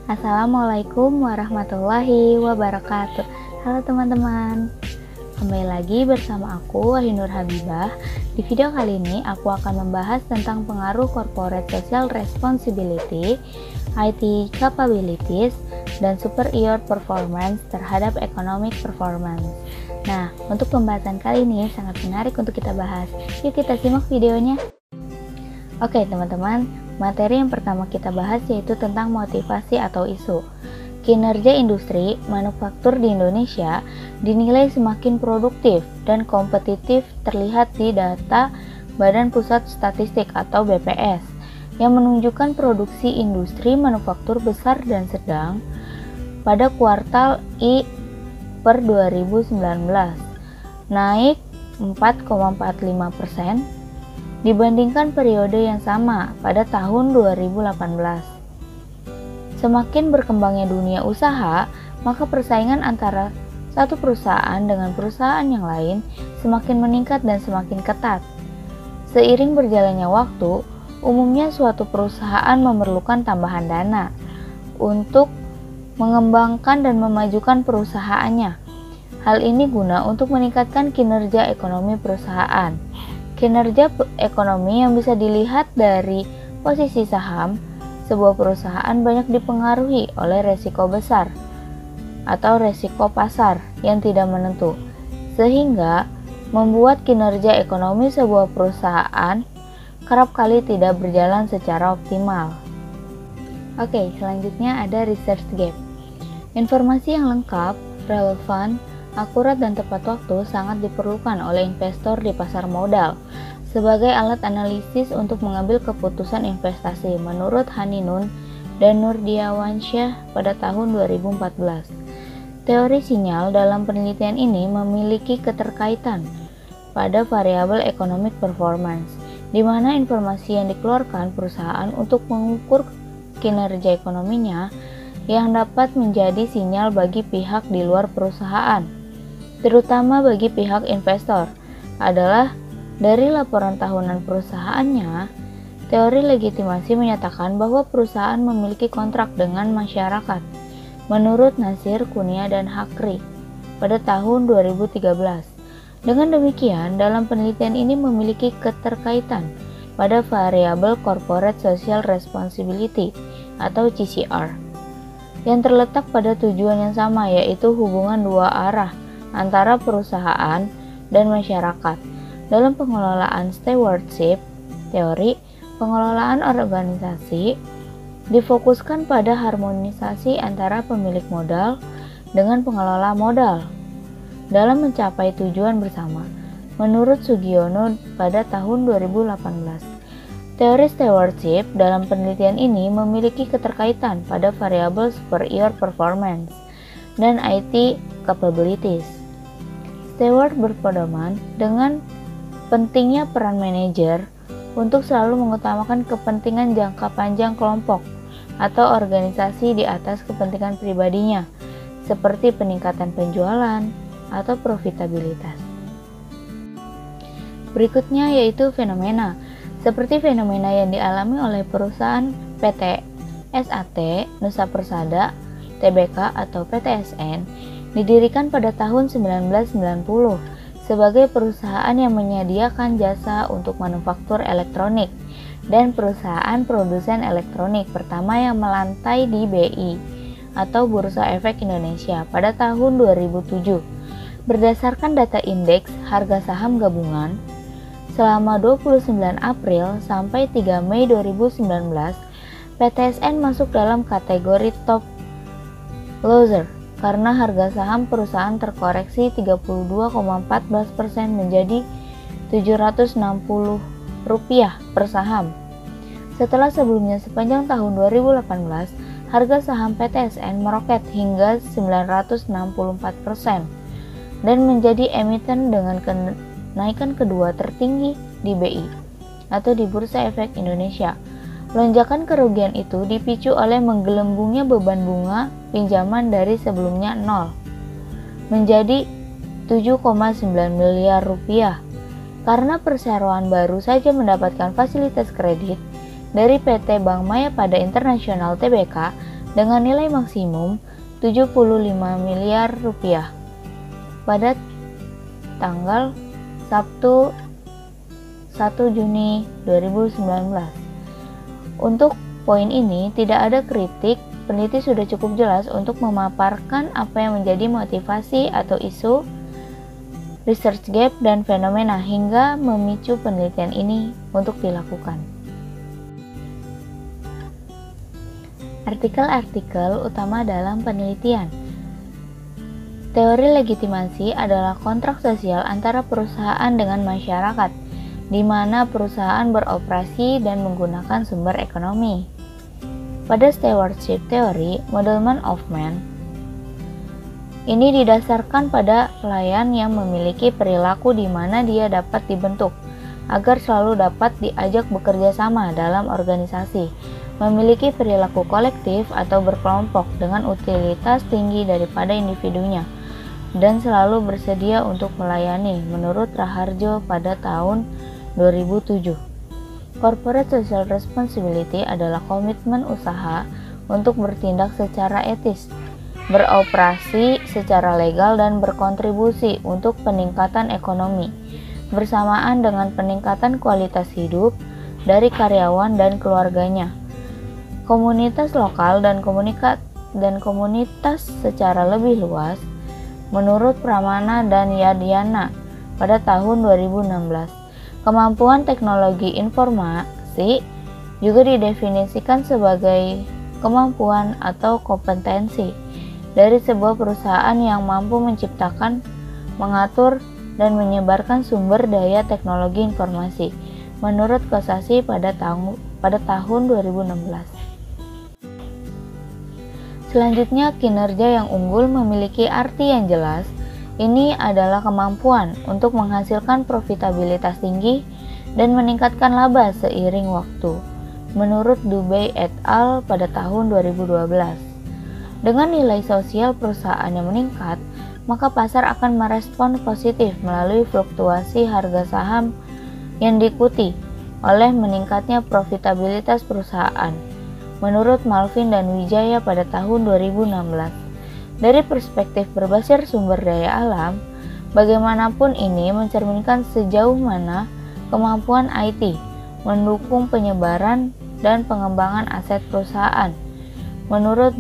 Assalamualaikum warahmatullahi wabarakatuh. Halo teman-teman, kembali lagi bersama aku Wahinur Habibah. Di video kali ini aku akan membahas tentang pengaruh corporate social responsibility, IT capabilities, dan superior performance terhadap economic performance. Nah, untuk pembahasan kali ini sangat menarik untuk kita bahas. Yuk kita simak videonya. Oke teman-teman, materi yang pertama kita bahas yaitu tentang motivasi atau isu. Kinerja industri manufaktur di Indonesia dinilai semakin produktif dan kompetitif terlihat di data Badan Pusat Statistik atau BPS yang menunjukkan produksi industri manufaktur besar dan sedang pada kuartal I per 2019 naik 4,45% dibandingkan periode yang sama pada tahun 2018. Semakin berkembangnya dunia usaha, maka persaingan antara satu perusahaan dengan perusahaan yang lain semakin meningkat dan semakin ketat. Seiring berjalannya waktu, umumnya suatu perusahaan memerlukan tambahan dana untuk mengembangkan dan memajukan perusahaannya. Hal ini guna untuk meningkatkan kinerja ekonomi perusahaan. Kinerja ekonomi yang bisa dilihat dari posisi saham sebuah perusahaan banyak dipengaruhi oleh resiko besar atau resiko pasar yang tidak menentu, sehingga membuat kinerja ekonomi sebuah perusahaan kerap kali tidak berjalan secara optimal. Oke, selanjutnya ada research gap. Informasi yang lengkap, relevan, akurat dan tepat waktu sangat diperlukan oleh investor di pasar modal sebagai alat analisis untuk mengambil keputusan investasi menurut Hani Nun dan Nurdiawansyah pada tahun 2014. Teori sinyal dalam penelitian ini memiliki keterkaitan pada variabel economic performance, di mana informasi yang dikeluarkan perusahaan untuk mengukur kinerja ekonominya yang dapat menjadi sinyal bagi pihak di luar perusahaan, terutama bagi pihak investor, adalah dari laporan tahunan perusahaannya. Teori legitimasi menyatakan bahwa perusahaan memiliki kontrak dengan masyarakat menurut Nasir, Kunia, dan Hakri pada tahun 2013. Dengan demikian, dalam penelitian ini memiliki keterkaitan pada variabel Corporate Social Responsibility atau CSR yang terletak pada tujuan yang sama, yaitu hubungan dua arah antara perusahaan dan masyarakat. Dalam pengelolaan stewardship, teori pengelolaan organisasi difokuskan pada harmonisasi antara pemilik modal dengan pengelola modal dalam mencapai tujuan bersama. Menurut Sugiono pada tahun 2018, teori stewardship dalam penelitian ini memiliki keterkaitan pada variabel superior performance dan IT capabilities. Steward berpedoman dengan pentingnya peran manajer untuk selalu mengutamakan kepentingan jangka panjang kelompok atau organisasi di atas kepentingan pribadinya, seperti peningkatan penjualan atau profitabilitas. Berikutnya yaitu fenomena, seperti fenomena yang dialami oleh perusahaan PT SAT Nusa Persada Tbk atau PTSN, didirikan pada tahun 1990 sebagai perusahaan yang menyediakan jasa untuk manufaktur elektronik dan perusahaan produsen elektronik pertama yang melantai di BI atau Bursa Efek Indonesia pada tahun 2007. Berdasarkan data indeks harga saham gabungan, selama 29 April sampai 3 Mei 2019, PTSN masuk dalam kategori top loser karena harga saham perusahaan terkoreksi 32,14% menjadi Rp760 per saham. Setelah sebelumnya sepanjang tahun 2018, harga saham PTSN meroket hingga 964% dan menjadi emiten dengan kenaikan kedua tertinggi di BI atau di Bursa Efek Indonesia. Lonjakan kerugian itu dipicu oleh menggelembungnya beban bunga pinjaman dari sebelumnya 0 menjadi 7,9 miliar rupiah Karena perseroan baru saja mendapatkan fasilitas kredit dari PT Bank Maya pada Internasional Tbk dengan nilai maksimum 75 miliar rupiah pada tanggal Sabtu 1 Juni 2019. Untuk poin ini tidak ada kritik, peneliti sudah cukup jelas untuk memaparkan apa yang menjadi motivasi atau isu, research gap, dan fenomena hingga memicu penelitian ini untuk dilakukan. Artikel-artikel utama dalam penelitian. Teori legitimasi adalah kontrak sosial antara perusahaan dengan masyarakat, di mana perusahaan beroperasi dan menggunakan sumber ekonomi. Pada stewardship theory, Modelman of Man, ini didasarkan pada pelayan yang memiliki perilaku di mana dia dapat dibentuk agar selalu dapat diajak bekerja sama dalam organisasi, memiliki perilaku kolektif atau berkelompok dengan utilitas tinggi daripada individunya, dan selalu bersedia untuk melayani menurut Raharjo pada tahun 2007. Corporate Social Responsibility adalah komitmen usaha untuk bertindak secara etis, beroperasi secara legal, dan berkontribusi untuk peningkatan ekonomi, bersamaan dengan peningkatan kualitas hidup dari karyawan dan keluarganya, komunitas lokal, dan komunitas secara lebih luas, menurut Pramana dan Yadhyana pada tahun 2016. Kemampuan teknologi informasi juga didefinisikan sebagai kemampuan atau kompetensi dari sebuah perusahaan yang mampu menciptakan, mengatur, dan menyebarkan sumber daya teknologi informasi menurut Kosasi pada tahun 2016. Selanjutnya, kinerja yang unggul memiliki arti yang jelas. Ini adalah kemampuan untuk menghasilkan profitabilitas tinggi dan meningkatkan laba seiring waktu, menurut Dubey et al. Pada tahun 2012. Dengan nilai sosial perusahaan yang meningkat, maka pasar akan merespon positif melalui fluktuasi harga saham yang diikuti oleh meningkatnya profitabilitas perusahaan, menurut Malvin dan Wijaya pada tahun 2016. Dari perspektif berbasis sumber daya alam, bagaimanapun ini mencerminkan sejauh mana kemampuan IT mendukung penyebaran dan pengembangan aset perusahaan, menurut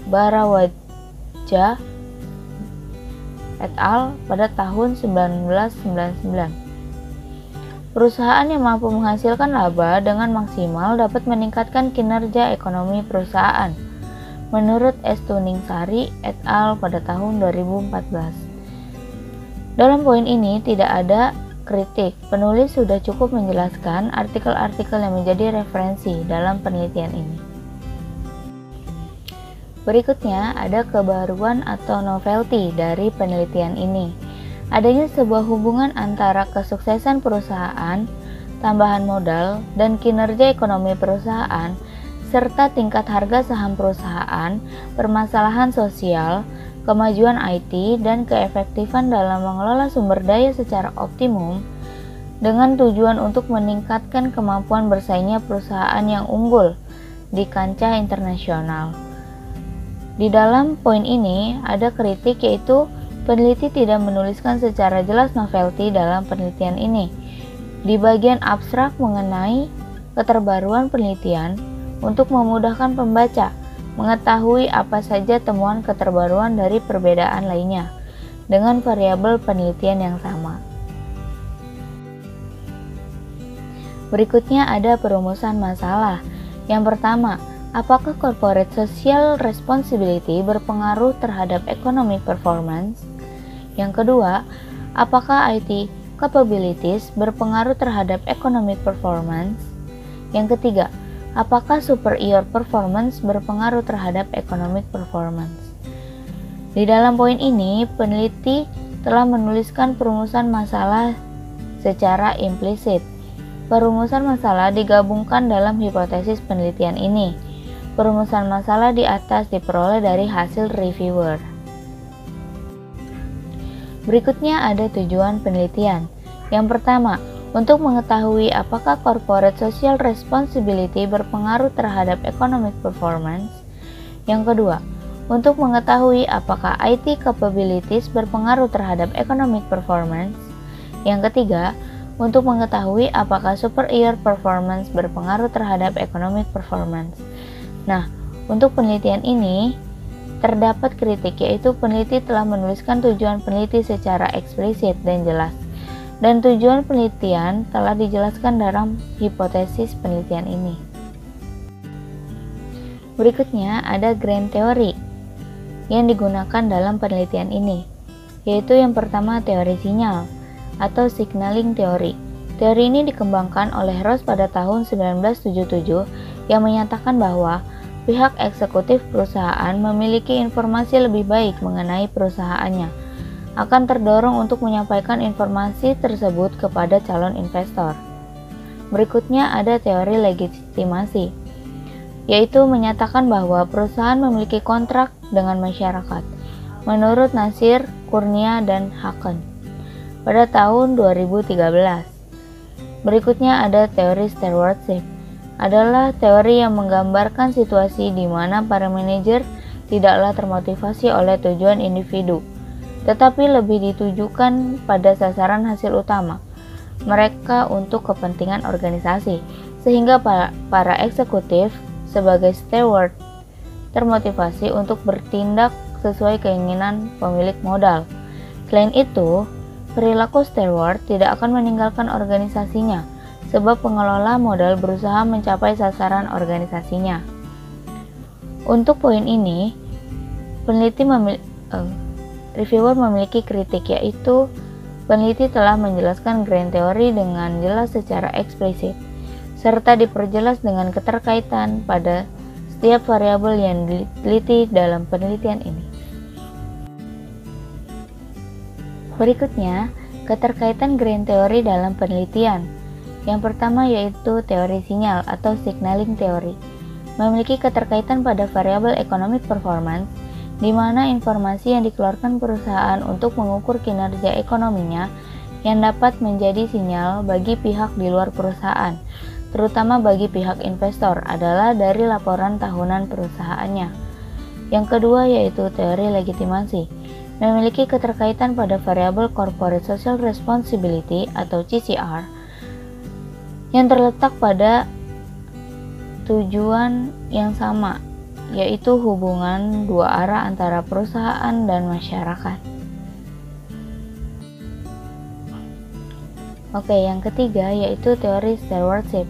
Bharadwaj et al. Pada tahun 1999. Perusahaan yang mampu menghasilkan laba dengan maksimal dapat meningkatkan kinerja ekonomi perusahaan, menurut S. Tuningsari et al. Pada tahun 2014. Dalam poin ini tidak ada kritik, penulis sudah cukup menjelaskan artikel-artikel yang menjadi referensi dalam penelitian ini. Berikutnya ada kebaruan atau novelty dari penelitian ini. Adanya sebuah hubungan antara kesuksesan perusahaan, tambahan modal, dan kinerja ekonomi perusahaan, serta tingkat harga saham perusahaan, permasalahan sosial, kemajuan IT, dan keefektifan dalam mengelola sumber daya secara optimum dengan tujuan untuk meningkatkan kemampuan bersaingnya perusahaan yang unggul di kancah internasional. Di dalam poin ini ada kritik, yaitu peneliti tidak menuliskan secara jelas novelty dalam penelitian ini. Di bagian abstrak mengenai keterbaruan penelitian, untuk memudahkan pembaca mengetahui apa saja temuan keterbaruan dari perbedaan lainnya dengan variabel penelitian yang sama. Berikutnya ada perumusan masalah. Yang pertama, apakah corporate social responsibility berpengaruh terhadap economic performance? Yang kedua, apakah IT capabilities berpengaruh terhadap economic performance? Yang ketiga, apakah superior performance berpengaruh terhadap economic performance? Di dalam poin ini, peneliti telah menuliskan perumusan masalah secara implisit. Perumusan masalah digabungkan dalam hipotesis penelitian ini. Perumusan masalah di atas diperoleh dari hasil reviewer. Berikutnya ada tujuan penelitian. Yang pertama, untuk mengetahui apakah corporate social responsibility berpengaruh terhadap economic performance. Yang kedua, untuk mengetahui apakah IT capabilities berpengaruh terhadap economic performance. Yang ketiga, untuk mengetahui apakah superior performance berpengaruh terhadap economic performance. Nah, untuk penelitian ini terdapat kritik, yaitu peneliti telah menuliskan tujuan peneliti secara eksplisit dan jelas, dan tujuan penelitian telah dijelaskan dalam hipotesis penelitian ini. Berikutnya ada grand theory yang digunakan dalam penelitian ini, yaitu yang pertama teori sinyal atau signaling theory. Teori ini dikembangkan oleh Ross pada tahun 1977 yang menyatakan bahwa pihak eksekutif perusahaan memiliki informasi lebih baik mengenai perusahaannya, akan terdorong untuk menyampaikan informasi tersebut kepada calon investor. Berikutnya ada teori legitimasi, yaitu menyatakan bahwa perusahaan memiliki kontrak dengan masyarakat, menurut Nasir, Kurnia, dan Haken pada tahun 2013. Berikutnya ada teori stewardship, adalah teori yang menggambarkan situasi di mana para manajer tidaklah termotivasi oleh tujuan individu, tetapi lebih ditujukan pada sasaran hasil utama mereka untuk kepentingan organisasi, sehingga para eksekutif sebagai steward termotivasi untuk bertindak sesuai keinginan pemilik modal. Selain itu, perilaku steward tidak akan meninggalkan organisasinya, sebab pengelola modal berusaha mencapai sasaran organisasinya. Untuk poin ini, reviewer memiliki kritik, yaitu peneliti telah menjelaskan grand theory dengan jelas secara eksplisit, serta diperjelas dengan keterkaitan pada setiap variabel yang diteliti dalam penelitian ini. Berikutnya, keterkaitan grand theory dalam penelitian. Yang pertama yaitu teori sinyal atau signaling theory, memiliki keterkaitan pada variabel economic performance, di mana informasi yang dikeluarkan perusahaan untuk mengukur kinerja ekonominya yang dapat menjadi sinyal bagi pihak di luar perusahaan, terutama bagi pihak investor, adalah dari laporan tahunan perusahaannya. Yang kedua yaitu teori legitimasi, memiliki keterkaitan pada variabel corporate social responsibility atau CSR, yang terletak pada tujuan yang sama, yaitu hubungan dua arah antara perusahaan dan masyarakat. Yang ketiga yaitu teori stewardship,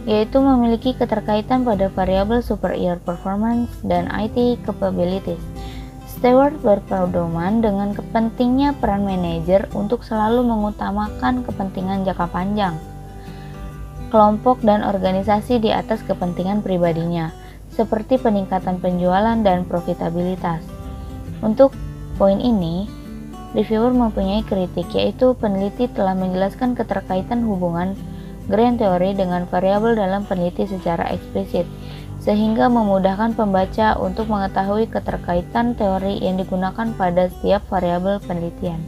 yaitu memiliki keterkaitan pada variabel superior performance dan IT capabilities. Steward berpedoman dengan pentingnya peran manajer untuk selalu mengutamakan kepentingan jangka panjang kelompok dan organisasi di atas kepentingan pribadinya, seperti peningkatan penjualan dan profitabilitas. Untuk poin ini, reviewer mempunyai kritik, yaitu peneliti telah menjelaskan keterkaitan hubungan grand theory dengan variabel dalam peneliti secara eksplisit, sehingga memudahkan pembaca untuk mengetahui keterkaitan teori yang digunakan pada setiap variabel penelitian.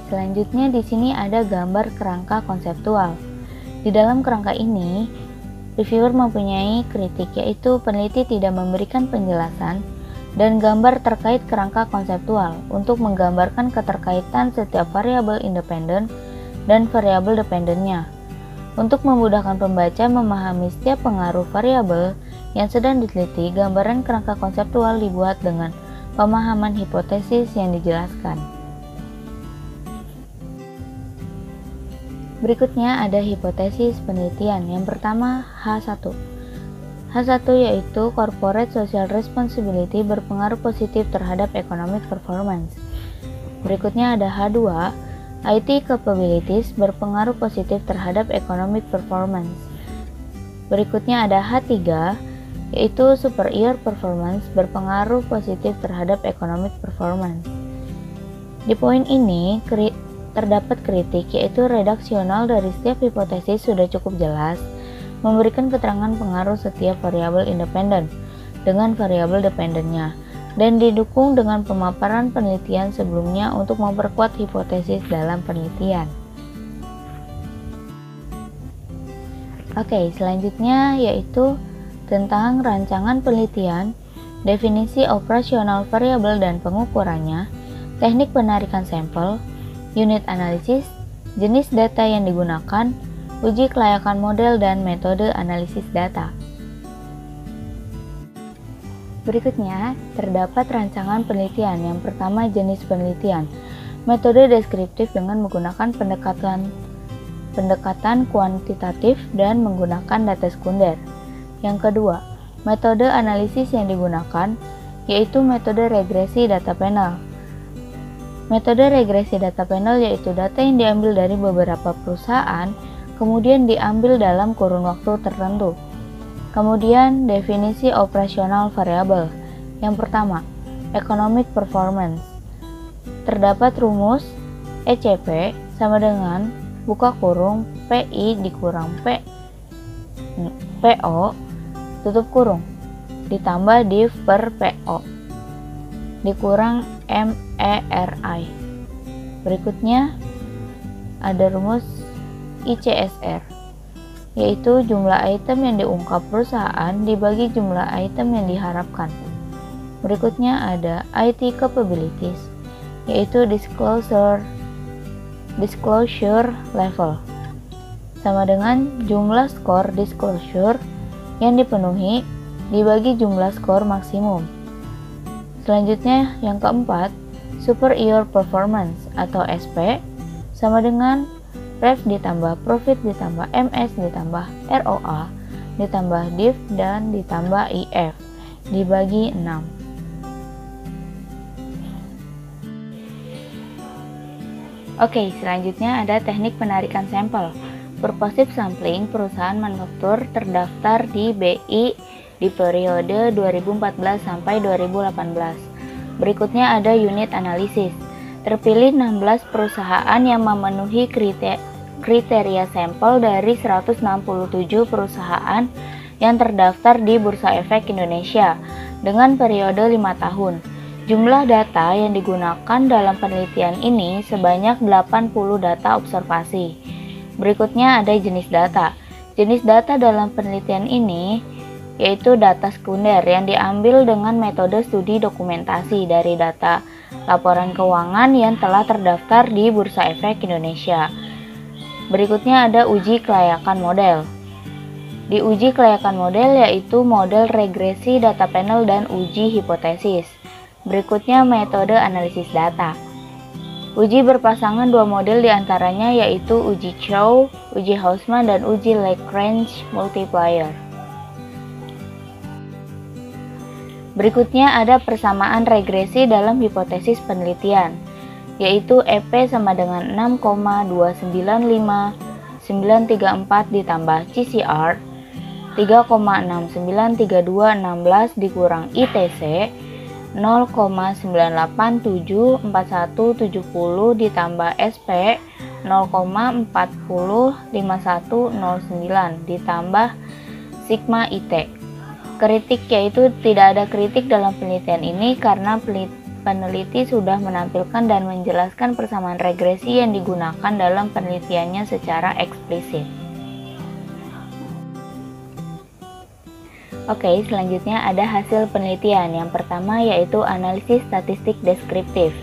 Selanjutnya di sini ada gambar kerangka konseptual. Di dalam kerangka ini, reviewer mempunyai kritik, yaitu peneliti tidak memberikan penjelasan dan gambar terkait kerangka konseptual untuk menggambarkan keterkaitan setiap variabel independen dan variabel dependennya. Untuk memudahkan pembaca memahami setiap pengaruh variabel yang sedang diteliti, gambaran kerangka konseptual dibuat dengan pemahaman hipotesis yang dijelaskan. Berikutnya ada hipotesis penelitian. Yang pertama, H1. H1 yaitu corporate social responsibility berpengaruh positif terhadap economic performance. Berikutnya ada H2, IT capabilities berpengaruh positif terhadap economic performance. Berikutnya ada H3, yaitu superior performance berpengaruh positif terhadap economic performance. Di poin ini, terdapat kritik, yaitu redaksional dari setiap hipotesis sudah cukup jelas, memberikan keterangan pengaruh setiap variabel independen dengan variabel dependennya. dan didukung dengan pemaparan penelitian sebelumnya untuk memperkuat hipotesis dalam penelitian. Oke, selanjutnya yaitu tentang rancangan penelitian, definisi operasional variabel dan pengukurannya, teknik penarikan sampel, unit analisis, jenis data yang digunakan, uji kelayakan model dan metode analisis data. Berikutnya, terdapat rancangan penelitian. Yang pertama, jenis penelitian. Metode deskriptif dengan menggunakan pendekatan kuantitatif dan menggunakan data sekunder. Yang kedua, metode analisis yang digunakan yaitu metode regresi data panel. Metode regresi data panel yaitu data yang diambil dari beberapa perusahaan kemudian diambil dalam kurun waktu tertentu. Kemudian, definisi operasional variabel. Yang pertama, economic performance. Terdapat rumus ECP sama dengan buka kurung PI dikurang PO tutup kurung ditambah div per PO dikurang MERI. Berikutnya ada rumus ICSR, yaitu jumlah item yang diungkap perusahaan dibagi jumlah item yang diharapkan. Berikutnya ada IT capabilities, yaitu disclosure level sama dengan jumlah skor disclosure yang dipenuhi dibagi jumlah skor maksimum. Selanjutnya yang keempat, superior performance atau SP sama dengan rev ditambah profit ditambah MS ditambah ROA ditambah div dan ditambah IF dibagi 6. Oke, selanjutnya ada teknik penarikan sampel. Purposive sampling perusahaan manufaktur terdaftar di BI di periode 2014 sampai 2018. Berikutnya ada unit analisis. Terpilih 16 perusahaan yang memenuhi kriteria sampel dari 167 perusahaan yang terdaftar di Bursa Efek Indonesia dengan periode 5 tahun. Jumlah data yang digunakan dalam penelitian ini sebanyak 80 data observasi. Berikutnya ada jenis data. Jenis data dalam penelitian ini yaitu data sekunder yang diambil dengan metode studi dokumentasi dari data laporan keuangan yang telah terdaftar di Bursa Efek Indonesia. Berikutnya ada uji kelayakan model. Di uji kelayakan model yaitu model regresi data panel dan uji hipotesis. Berikutnya metode analisis data. Uji berpasangan dua model diantaranya yaitu uji Chow, uji Hausman, dan uji Lagrange multiplier. Berikutnya ada persamaan regresi dalam hipotesis penelitian, yaitu EP sama dengan 6,295934 ditambah CCR 3,693216 dikurang ITC 0,9874170 ditambah SP 0,405109 ditambah sigma IT. Kritik yaitu tidak ada kritik dalam penelitian ini karena peneliti sudah menampilkan dan menjelaskan persamaan regresi yang digunakan dalam penelitiannya secara eksplisit. Oke, selanjutnya ada hasil penelitian. Yang pertama yaitu analisis statistik deskriptif.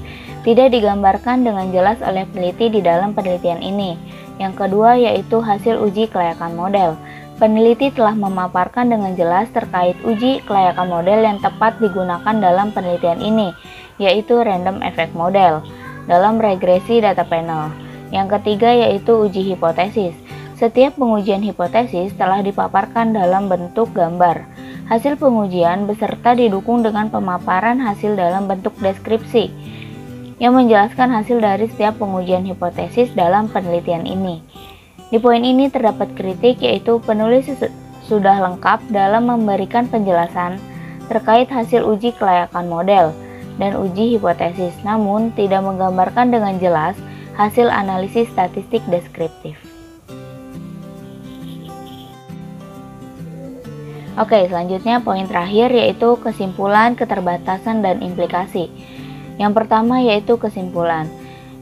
Tidak digambarkan dengan jelas oleh peneliti di dalam penelitian ini. Yang kedua yaitu hasil uji kelayakan model. Peneliti telah memaparkan dengan jelas terkait uji kelayakan model yang tepat digunakan dalam penelitian ini, yaitu random effect model dalam regresi data panel. Yang ketiga yaitu uji hipotesis. Setiap pengujian hipotesis telah dipaparkan dalam bentuk gambar. Hasil pengujian beserta didukung dengan pemaparan hasil dalam bentuk deskripsi yang menjelaskan hasil dari setiap pengujian hipotesis dalam penelitian ini. Di poin ini terdapat kritik yaitu penulis sudah lengkap dalam memberikan penjelasan terkait hasil uji kelayakan model dan uji hipotesis, namun tidak menggambarkan dengan jelas hasil analisis statistik deskriptif. Oke, selanjutnya poin terakhir yaitu kesimpulan, keterbatasan, dan implikasi. Yang pertama yaitu kesimpulan.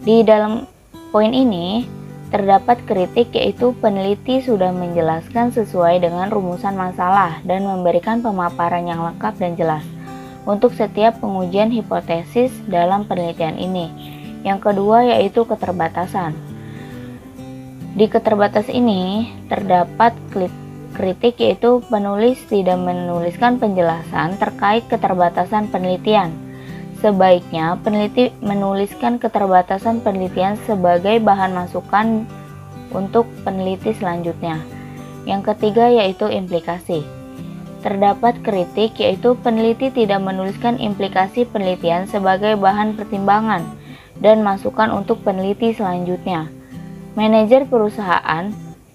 Di dalam poin ini terdapat kritik yaitu peneliti sudah menjelaskan sesuai dengan rumusan masalah dan memberikan pemaparan yang lengkap dan jelas untuk setiap pengujian hipotesis dalam penelitian ini. Yang kedua yaitu keterbatasan. Di keterbatasan ini terdapat kritik yaitu penulis tidak menuliskan penjelasan terkait keterbatasan penelitian. Sebaiknya peneliti menuliskan keterbatasan penelitian sebagai bahan masukan untuk peneliti selanjutnya. Yang ketiga yaitu implikasi. Terdapat kritik yaitu peneliti tidak menuliskan implikasi penelitian sebagai bahan pertimbangan dan masukan untuk peneliti selanjutnya. Manajer perusahaan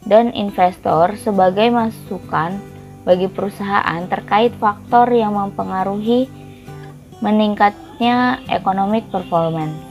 dan investor sebagai masukan bagi perusahaan terkait faktor yang mempengaruhi meningkatnya economic performance.